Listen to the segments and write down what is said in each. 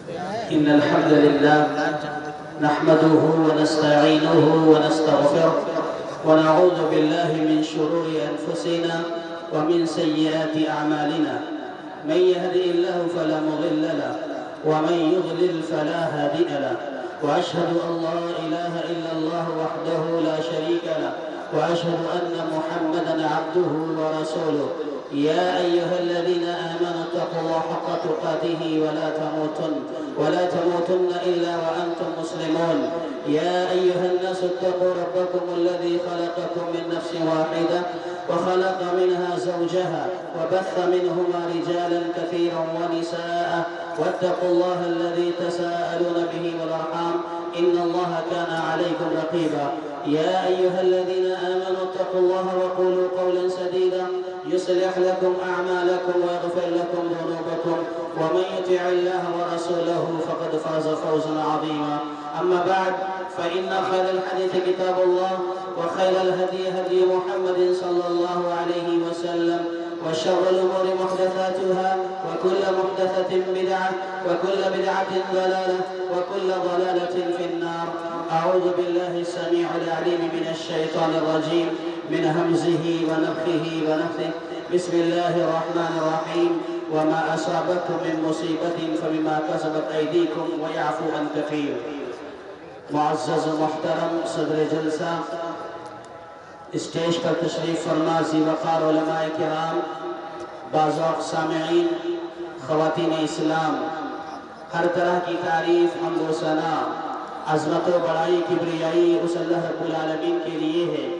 إن الحمد لله نحمده ونستعينه ونستغفره ونعوذ بالله من شرور أنفسنا ومن سيئات أعمالنا. من يهدي الله فلا مضل له ومن يضلل فلا هادي له، وأشهد أن لا إله إلا الله وحده لا شريك له، وأشهد أن محمدًا عبده ورسوله. يا أيها الذين آمنوا اتقوا الله حق تقاته ولا تموتن إلا وأنتم مسلمون. يا أيها الناس اتقوا ربكم الذي خلقكم من نفس واحدة وخلق منها زوجها وبث منهما رجالا كثيرا ونساء، واتقوا الله الذي تساءلون به والأرحام إن الله كان عليكم رقيبا. يا أيها الذين آمنوا اتقوا الله وقولوا قولا سديدا يصلح لكم أعمالكم ويغفر لكم ذنوبكم، ومن يطع الله ورسوله فقد فاز فوزا عظيما. أما بعد، فإن خير الحديث كتاب الله، وخير الهدي هدي محمد صلى الله عليه وسلم، وشر الأمور محدثاتها، وكل محدثة بدعة، وكل بدعة ضلالة، وكل ضلالة في النار. أعوذ بالله السميع العليم من الشيطان الرجيم من همزه ونفخه ونفثه. بسم الله الرحمن الرحيم. وما أصابكم من مصيبة فبما كسبت أيديكم ويعفو عن كثير. معزز و محترم صدر جلسہ، اسٹیج پر تشریف فرما ذی وقار علماء کرام، باذوق سامعین، خواتین اسلام، ہر طرح کی تعریف، حمد و ثنا، عظمت و بڑائی، کبریائی اس اللہ رب العالمین کے لیے ہے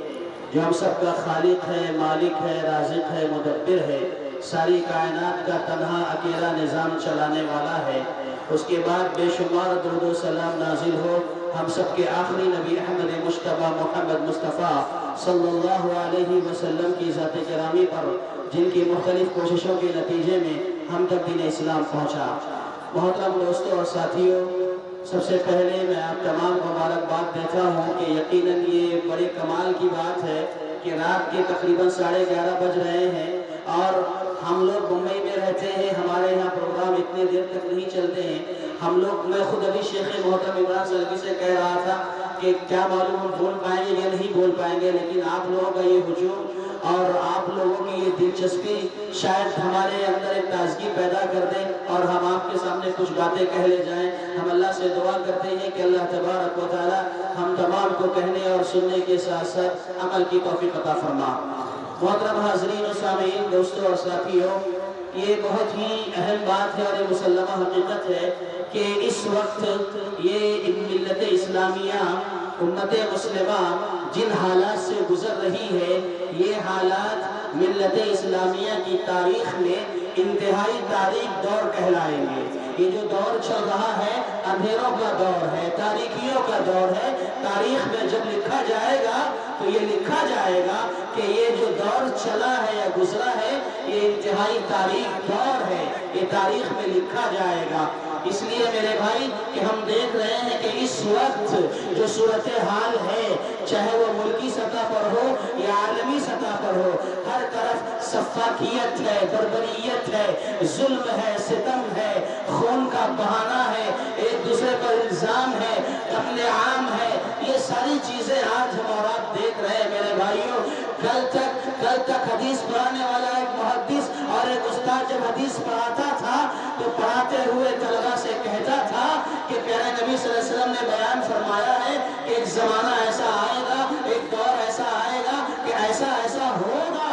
جو ہم سب کا خالق ہے، مالک ہے، رازق ہے، مدبر ہے، ساری کائنات کا تنہا اکیلا نظام چلانے والا ہے۔ اس کے بعد بے شمار درود و سلام نازل ہو ہم سب کے آخری نبی احمد مجتبیٰ محمد مصطفیٰ صلی اللہ علیہ وسلم کی ذات گرامی پر، جن کی مختلف کوششوں کے نتیجے میں ہم تک دین اسلام پہنچا۔ محترم دوستوں اور ساتھیوں، سب سے پہلے میں آپ تمام مبارکباد دیتا ہوں کہ یقیناً یہ بڑے کمال کی بات ہے کہ رات کے تقریباً 11:30 بج رہے ہیں اور ہم لوگ ممبئی میں رہتے ہیں، ہمارے یہاں پروگرام اتنے دیر تک نہیں چلتے ہیں۔ میں خود ابھی شیخ محترم عمران سلفی سے کہہ رہا تھا کہ کیا معلوم ہم بول پائیں گے یا نہیں بول پائیں گے، لیکن آپ لوگوں کا یہ ہجوم اور آپ لوگوں کی یہ دلچسپی شاید ہمارے اندر ایک تازگی پیدا کر دے اور ہم آپ کے سامنے کچھ باتیں کہہ لے جائیں۔ ہم اللہ سے دعا کرتے ہیں کہ اللہ تبارک و تعالی ہم تمام کو کہنے اور سننے کے ساتھ ساتھ عمل کی توفیق عطا فرما۔ محترم حاضرین و سامعین، دوستوں اور ساتھیوں، یہ بہت ہی اہم بات ہے اور یہ مسلمہ حقیقت ہے کہ اس وقت یہ ملت اسلامیہ، امت مسلمہ جن حالات سے گزر رہی ہے، یہ حالات ملت اسلامیہ کی تاریخ میں انتہائی تاریک دور کہلائیں گے۔ یہ جو دور چل رہا ہے اندھیروں کا دور ہے، تاریکیوں کا دور ہے۔ تاریخ میں جب لکھا جائے گا تو یہ لکھا جائے گا کہ یہ جو دور چلا ہے یا گزرا ہے یہ انتہائی تاریک دور ہے، یہ تاریخ میں لکھا جائے گا۔ اس لیے میرے بھائی کہ ہم دیکھ رہے ہیں کہ اس وقت جو صورتحال ہے، چاہے وہ ملکی سطح پر ہو یا عالمی سطح پر ہو، ہر طرف سفاکیت ہے، بربریت ہے، ظلم ہے، ستم ہے، خون کا بہانا ہے، ایک دوسرے پر الزام ہے، قتل عام ہے۔ یہ ساری چیزیں آج ہم اور آپ دیکھ رہے ہیں میرے بھائیوں۔ کل تک حدیث پڑھانے والا ایک محدث اور ایک استاد جب حدیث پڑھاتا تھا تو پڑھاتے ہوئے طلبہ سے کہتا تھا کہ پیارے نبی صلی اللہ علیہ وسلم نے بیان فرمایا ہے کہ ایک زمانہ ایسا آئے گا، ایک دور ایسا آئے گا کہ ایسا ایسا ہوگا۔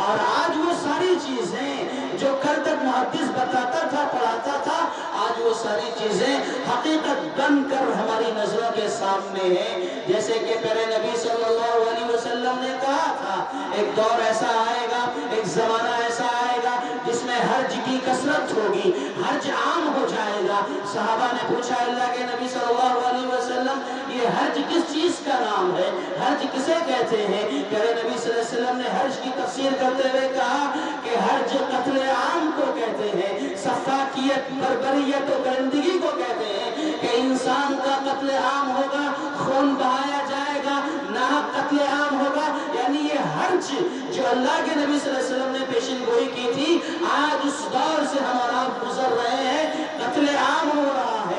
اور آج وہ ساری چیزیں جو کل تک محدث بتاتا تھا، پڑھاتا تھا، آج وہ ساری چیزیں حقیقت بن کر ہماری نظروں کے سامنے ہیں۔ جیسے کہ پیارے نبی صلی اللہ علیہ وسلم نے کہا تھا، ایک دور ایسا آئے گا، ایک زمانہ ایسا آئے گا جس میں حرج کی کثرت ہوگی، حرج عام ہو جائے گا۔ صحابہ نے پوچھا اللہ کے نبی صلی اللہ علیہ وسلم، یہ حرج کس چیز کا نام ہے؟ حرج کسے کہتے ہیں؟ پیارے نبی صلی اللہ علیہ وسلم نے حرج کی تفسیر کرتے ہوئے کہا کہ حرج قتل عام کو کہتے ہیں، سفاکیت، بربریت و گندگی کو کہتے ہیں کہ انسان کا قتل عام ہوگا، خون بہایا جائے گا، ناحق قتل عام ہوگا۔ یعنی یہ حرج جو اللہ کے نبی صلی اللہ علیہ وسلم نے پیشن گوئی کی تھی، آج اس دور سے ہمارا گزر رہے ہیں، قتل عام ہو رہا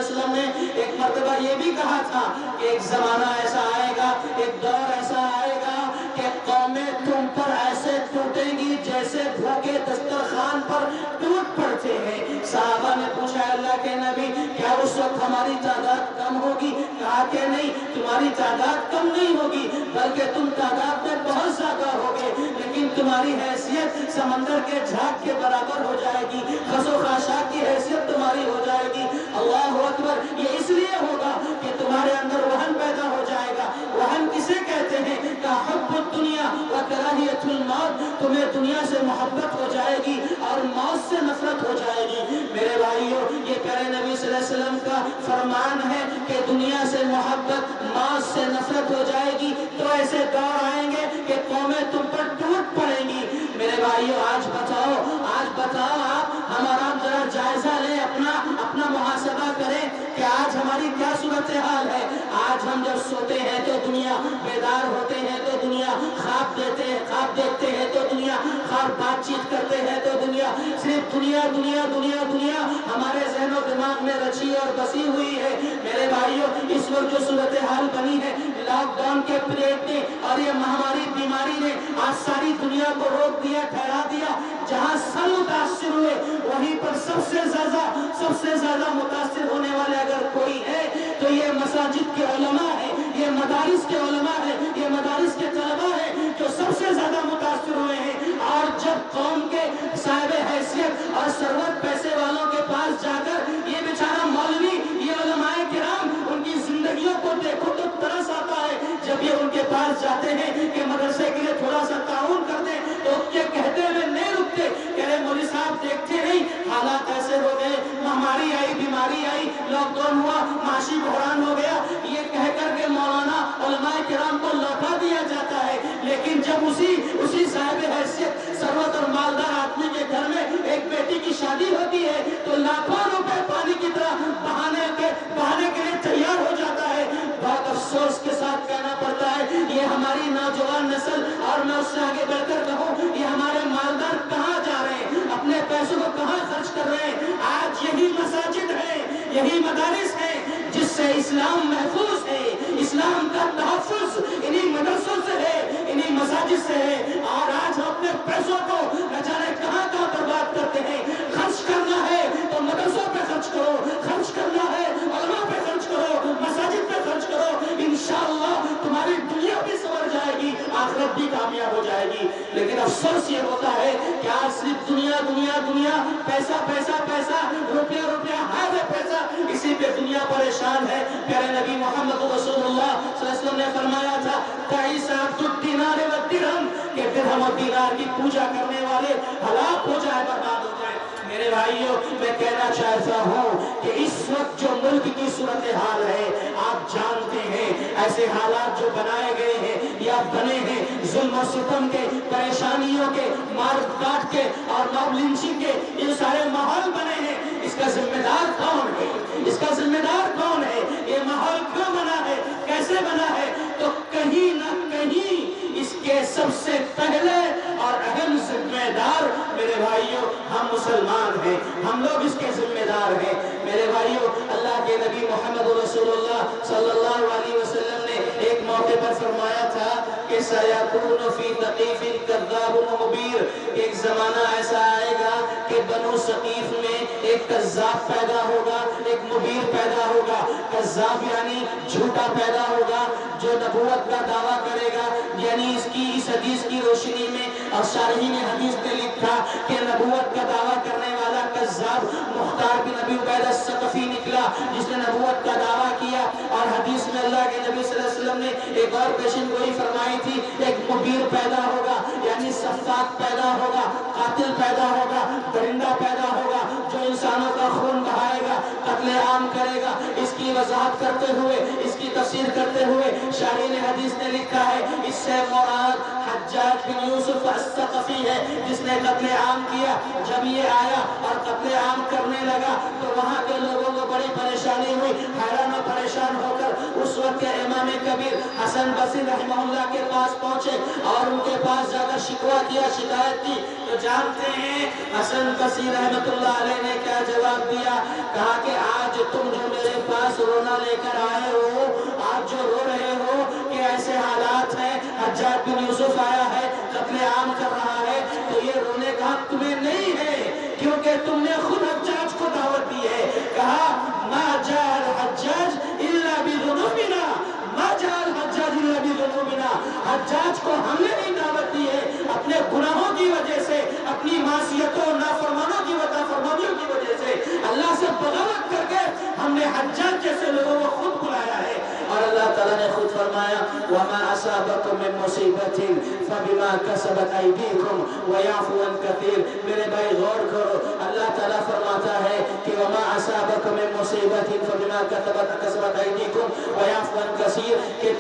علیہ وسلم نے ایک مرتبہ یہ بھی کہا تھا کہ ایک زمانہ ایسا آئے گا، ایک دور ایسا آئے گا کہ قومیں تم پر ایسے ٹوٹیں گی جیسے بھوکے دسترخوان پر ٹوٹ پڑتے ہیں۔ صحابہ نے پوچھا اللہ کے نبی کیا اس وقت ہماری تعداد کم ہوگی؟ کہا کہ نہیں، تمہاری تعداد کم نہیں ہوگی بلکہ تم تعداد میں بہت زیادہ ہوگے، لیکن تمہاری حیثیت سمندر کے جھاگ کے برابر ہو جائے گی، خس و خاشاک کی حیثیت تمہاری ہو جائے گی۔ اللہ اکبر! یہ اس لیے ہوگا کہ تمہارے اندر وہن پیدا ہو جائے گا۔ وہن کسے کہتے ہیں؟ کہ حب الدنیا و کراہیت الموت، تمہیں دنیا سے محبت ہو جائے گی اور موت سے نفرت ہو جائے گی۔ میرے بھائیوں، یہ پیارے نبی صلی اللہ علیہ وسلم کا فرمان ہے کہ دنیا سے محبت، موت سے نفرت ہو جائے گی تو ایسے دور آئیں گے کہ قومیں تم پر ٹوٹ پڑیں گی۔ میرے بھائیوں، آج بتاؤ آپ ہمارا ذرا جائزہ لیں، اپنا محاسبہ کریں کہ آج ہماری کیا صورتحال ہے۔ آج ہم جب سوتے ہیں تو دنیا، بیدار ہوتے ہیں تو دنیا، خواب دیکھتے ہیں تو دنیا، بات چیت کرتے ہیں تو دنیا، صرف دنیا دنیا دنیا دنیا ہمارے ذہن و دماغ میں رچی اور بسی ہوئی ہے۔ میرے بھائیوں، اس وقت جو صورتحال بنی ہے لاک ڈاؤن کے پیریڈ نے اور یہ مہاماری بیماری نے آج ساری دنیا کو روک دیا، ٹھہرا دیا۔ جہاں سب متاثر ہوئے وہیں پر سب سے زیادہ متاثر ہونے والے اگر کوئی ہے تو یہ مساجد کے علماء ہے، یہ مدارس کے علماء ہے، یہ مدارس کے طلباء ہے جو سب سے زیادہ متاثر ہوئے ہیں۔ اور جب قوم کے صاحب حیثیت اور ثروت پیسے والوں کے پاس جا کر یہ بیچارہ مولوی، یہ علماء کرام، ان کی زندگیوں کو دیکھو تو ترس آتا ہے۔ جب یہ ان کے پاس جاتے ہیں کہ مدرسے کے لیے تھوڑا سا تعاون کر دیں تو یہ کہتے ہوئے نہیں رکتے کہ ارے مولوی صاحب دیکھتے نہیں حالات ایسے ہو گئے، مہاماری آئی، بیماری آئی، لاک ڈاؤن ہوا، معاشی بحران ہو گیا، یہ کہہ کر کے مولانا علماء کرام کو لوٹا دیا جاتا ہے۔ لیکن جب اسی صاحب حیثیت، ثروت اور مالدار آدمی کے گھر میں ایک بیٹی کی شادی ہوتی ہے تو لاکھوں روپے پانی کی طرح بہانے کے لیے تیار ہو جاتا ہے۔ بہت افسوس کے ساتھ کہنا پڑتا ہے یہ ہماری نوجوان نسل، اور میں اس سے آگے بڑھ کر کہوں یہ ہمارے مالدار کہاں جا رہے ہیں، اپنے پیسوں کو کہاں خرچ کر رہے ہیں؟ آج یہی مساجد ہے، یہی مدارس ہے جس سے اسلام محفوظ ہے، اسلام کا تحفظ انہی مدرسوں سے ہے، انہی مساجد سے ہے۔ اور آج ہم اپنے پیسوں کو نہ جانے کہاں برباد کرتے ہیں۔ خرچ کرنا ہے تو مدرسوں پہ خرچ کرو، خرچ کرنا ہے علماء پہ خرچ کرو، مساجد پہ خرچ کرو، انشاءاللہ تمہاری دنیا بھی سنور جائے گی، آخرت بھی کامیاب ہو جائے گی۔ لیکن افسوس یہ ہوتا ہے کہ آج صرف دنیا دنیا دنیا، پیسہ پیسہ پیسہ، روپیہ روپیہ، ہر پیسہ، اسی پہ دنیا پریشان ہے۔ پیارے نبی محمد رسول اللہ صلی اللہ علیہ وسلم نے فرمایا تھا تعیس عبد الدینار والدرہم، کہ درہم اور دینار کی پوجا کرنے والے ہلاک ہو جائے، برباد ہو جائے۔ میرے بھائیوں، میں کہنا چاہتا ہوں کہ اس وقت جو ملک کی صورتحال ہے آپ جانتے ہیں، ایسے حالات جو بنائے گئے ہیں یا بنے ہیں، ظلم و ستم کے، پریشانیوں کے، مار کاٹ کے اور موب لنچنگ کے، یہ سارے ماحول بنے ہیں، اس کا ذمہ دار کون ہے؟ اس کا ذمہ دار کون ہے؟ یہ ماحول کیوں بنا ہے؟ کیسے بنا ہے؟ تو کہیں نہ کہیں اس کے سب سے پہلے اور اہم ذمہ دار میرے بھائیوں ہم مسلمان ہیں، ہم لوگ اس کے ذمہ دار ہیں۔ میرے بھائیوں، اللہ کے نبی محمد رسول اللہ صلی اللہ علیہ وسلم نے ایک موقع پر فرمایا تھا کہ سَيَكُونُ فِي ثَقِيفٍ كَذَّابٌ مُبِيرٌ، ایک زمانہ ایسا آئے گا کہ بنو ثقیف میں ایک کذاب پیدا ہوگا، ایک مبیر پیدا ہوگا۔ کذاب یعنی جھوٹا پیدا ہوگا، جو نبوت کا دعویٰ کرے گا، یعنی اس حدیث کی روشنی میں اور شارحین حدیث نے لکھا کہ نبوت کا دعویٰ کرنے والا کذاب مختار بن ابی عبیدہ الثقفی نکلا، جس نے نبوت کا دعویٰ کیا۔ اور حدیث میں اللہ کے نبی صلی اللہ علیہ وسلم نے ایک اور پیشن گوئی فرمائی تھی، ایک مبیر پیدا ہوگا، یعنی سفاک پیدا ہوگا، قاتل پیدا ہوگا، درندہ پیدا ہوگا، جو انسانوں کا خون بہائے گا، قتل عام کرے گا۔ اس کی وضاحت کرتے ہوئے، اس کی تفسیر کرتے ہوئے شارحین حدیث نے لکھا ہے اس سے مراد حجاج بن یوسف الثقفی ہے، جس نے قتل عام کیا۔ جب یہ آیا اور قتل عام کرنے لگا تو وہاں کے لوگوں کو بڑی پریشانی ہوئی، حیران و پریشان ہو کر اس وقت کے امام کبیر حسن بصری رحمہ اللہ کے پاس پہنچے اور ان کے پاس جا کر شکوہ کیا، شکایت کی۔ تو جانتے ہیں حسن بصری رحمۃ اللہ علیہ نے کیا جواب دیا؟ کہا کہ آج تم جو میرے لے کر آئے ہو، آج جو رو رہے ہو کہ ایسے حالات ہیں، حجاج بن یوسف آیا ہے، قتل عام کر رہا ہے، تو یہ رونے کا حق تمہیں نہیں ہے، کیونکہ تم نے خود حجاج کو دعوت دی ہے. کہا ما جاء الحجاج الا بذنوبنا، ما جاء الحجاج الا بذنوبنا. حجاج کو ہم نے نہیں دعوت دی ہے، اپنے گناہوں کی وجہ سے، اپنی معصیتوں نافرمانوں کی نافرمانیوں کی وجہ سے، اللہ سے بغاوت کر کے ہم نے حجاج جیسے لوگوں کو خود بلایا ہے. اور اللہ تعالیٰ نے خود فرمایا وَمَا أَصَابَكُم مِّن مُّصِيبَةٍ فَبِمَا كَسَبَتْ أَيْدِيكُمْ وَيَعْفُو عَن كَثِيرٍ. میرے بھائی غور کرو، اللہ تعالیٰ فرماتا ہے کہ وَمَا أَصَابَكُم مِّن مُّصِيبَةٍ فَبِمَا كَسَبَتْ أَيْدِيكُمْ وَيَعْفُو عَن كَثِيرٍ. کہ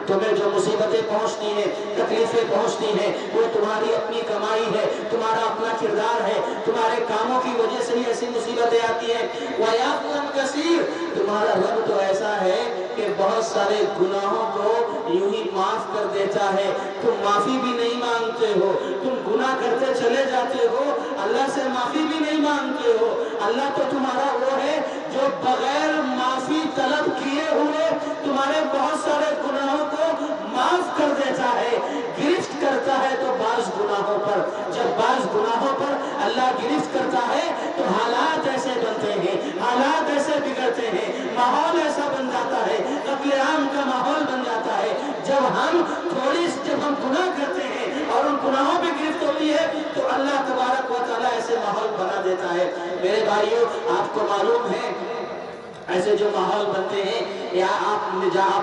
تمہیں جو مصیبتیں پہنچتی ہیں، تکلیفیں پہنچتی ہیں، وہ تمہاری اپنی کمائی ہے، تمہارا اپنا کردار ہے، تمہارے کاموں کی وجہ سے ہی ایسی مصیبتیں آتی ہیں. وَيَعْفُو عَن كَثِيرٍ. تمہارا رب تو ایسا ہے کہ بہت سارے گناہوں کو یوں ہی معاف کر دیتا ہے. تم معافی بھی نہیں مانگتے ہو، تم گناہ کرتے چلے جاتے ہو، اللہ سے معافی بھی نہیں مانگتے ہو. اللہ تو تمہارا وہ ہے جو بغیر معافی طلب کیے ہوئے تمہارے بہت سارے گناہوں کو معاف کر دیتا ہے. گرفت کرتا ہے تو بعض گناہوں پر، جب بعض گناہوں پر اللہ گرفت کرتا ہے تو حالات ایسے بنتے ہیں، حالات ایسے بگڑتے ہیں، ماحول ایسا بن جاتا ہے، قتل عام کا ماحول بن جاتا ہے. جب ہم گناہ کرتے ہیں اور ان گناہوں پہ گرفت ہوتی ہے تو اللہ تبارک و تعالیٰ ایسے ماحول بنا دیتا ہے. میرے بھائیوں، آپ کو معلوم ہے ایسے جو ماحول بنتے ہیں، یا آپ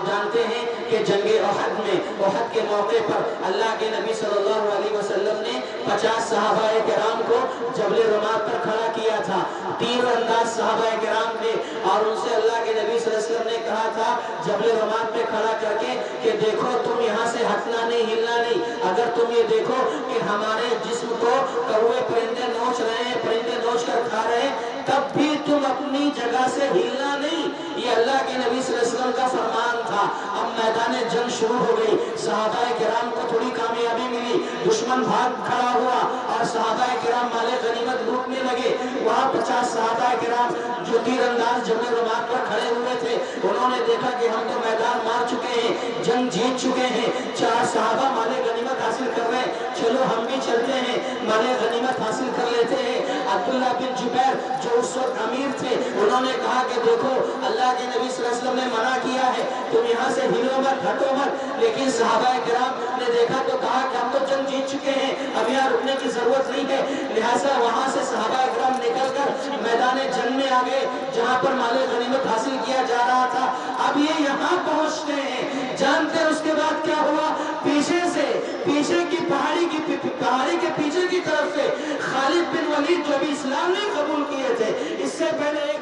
جانتے ہیں کہ جنگ احد میں، احد کے موقع پر اللہ کے نبی صلی اللہ علیہ وسلم نے 50 صحابہ کرام کو جبل رماد پر کھڑا کیا تھا. تیر انداز صحابہ کرام تھے اور ان سے اللہ کے نبی صلی اللہ علیہ وسلم نے کہا تھا جبل رماد پہ کھڑا کر کے کہ دیکھو تم یہاں سے ہٹنا نہیں، ہلنا نہیں. اگر تم یہ دیکھو کہ ہمارے جسم کو کوے پرندے نوچ رہے ہیں، پرندے نوچ کر کھا رہے ہیں، تب بھی تم اپنی جگہ سے ہلنا نہیں. یہ اللہ کے نبی صلی اللہ علیہ وسلم کا فرمان تھا. اب میدان جنگ شروع ہو گئی، صحابہ کرام کو تھوڑی کامیابی ملی، دشمن بھاگ کھڑا ہوا اور صحابہ کرام مال غنیمت لوٹنے لگے. وہاں 50 صحابہ کرام جو تیر انداز جبل رماد پر کھڑے ہوئے تھے، انہوں نے دیکھا کہ ہم تو میدان مار چکے ہیں، جنگ جیت چکے ہیں، 4 صحابہ مال غنیمت حاصل کر رہے ہیں، چلو ہم بھی چلتے ہیں، مال غنیمت حاصل کر لیتے ہیں. عبداللہ بن جبیر جو اس وقت امیر تھے، انہوں نے کہا کہ دیکھو اللہ کے نبی صلی اللہ علیہ وسلم نے منع کیا ہے، تم یہاں سے ہلو مت، ہٹو مت. لیکن صحابہ کرام نے دیکھا تو کہا کہ ہم تو جنگ جیت چکے ہیں، اب یہاں رکنے کی ضرورت نہیں ہے. لہٰذا وہاں سے صحابہ کرام نکل کر میدان جنگ میں آ گئے جہاں پر مال غنیمت حاصل کیا جا رہا تھا. اب یہ یہاں پہنچتے ہیں، جانتے ہیں اس کے بعد کیا ہوا؟ پیچھے کی پہاڑی کے پیچھے کی طرف سے خالد بن ولید جو بھی اسلام نہیں قبول کیے تھے، اس سے پہلے